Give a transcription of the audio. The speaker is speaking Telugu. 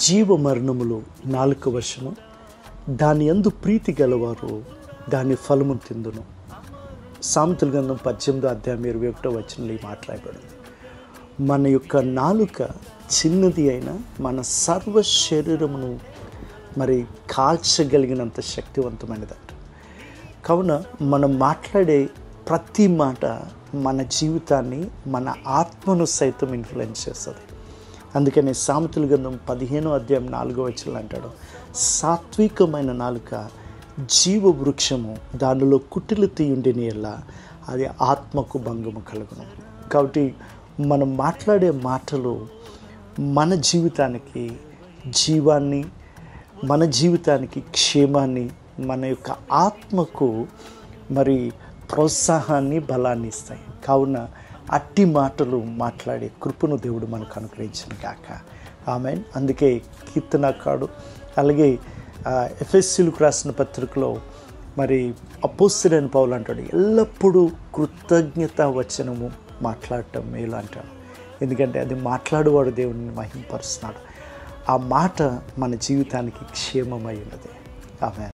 జీవ మరణములు నాలుక వశము, దాని యందు ప్రీతి గలవారు దాని ఫలము తిందును. సామెతల గ్రంథం 18:21 ఈ మాట రాయబడింది. మన యొక్క నాలుక చిన్నది అయినా మన సర్వ శరీరమును మరి కాల్చగలిగినంత శక్తివంతమైనదంట. కావున మనం మాట్లాడే ప్రతి మాట మన జీవితాన్ని, మన ఆత్మను సైతం ఇన్ఫ్లుయెన్స్ చేస్తుంది. అందుకని సామెతల గ్రంథం 15:4 అంటాడు, సాత్వికమైన నాలుక జీవ వృక్షము, దానిలో కుటిలు తీయుండిని ఎల్లా అది ఆత్మకు భంగము కలుగును. కాబట్టి మనం మాట్లాడే మాటలు మన జీవితానికి జీవాన్ని, మన జీవితానికి క్షేమాన్ని, మన యొక్క ఆత్మకు మరి ప్రోత్సాహాన్ని, బలాన్ని ఇస్తాయి. కావున అట్టి మాటలు మాట్లాడే కృపను దేవుడు మనకు అనుగ్రహించిన గాక. ఆమేన్. అందుకే కీర్తనకారుడు అలాగే ఎఫెసీయులకు రాసిన పత్రికలో మరి అపోస్తలుడైన పౌలు అంటాడు, ఎల్లప్పుడూ కృతజ్ఞత వచనము మాట్లాడటం మేలు అంటాడు. ఎందుకంటే అది మాట్లాడేవాడు దేవుడిని మహిమపరుస్తున్నాడు. ఆ మాట మన జీవితానికి క్షేమమై ఉన్నది. ఆమేన్.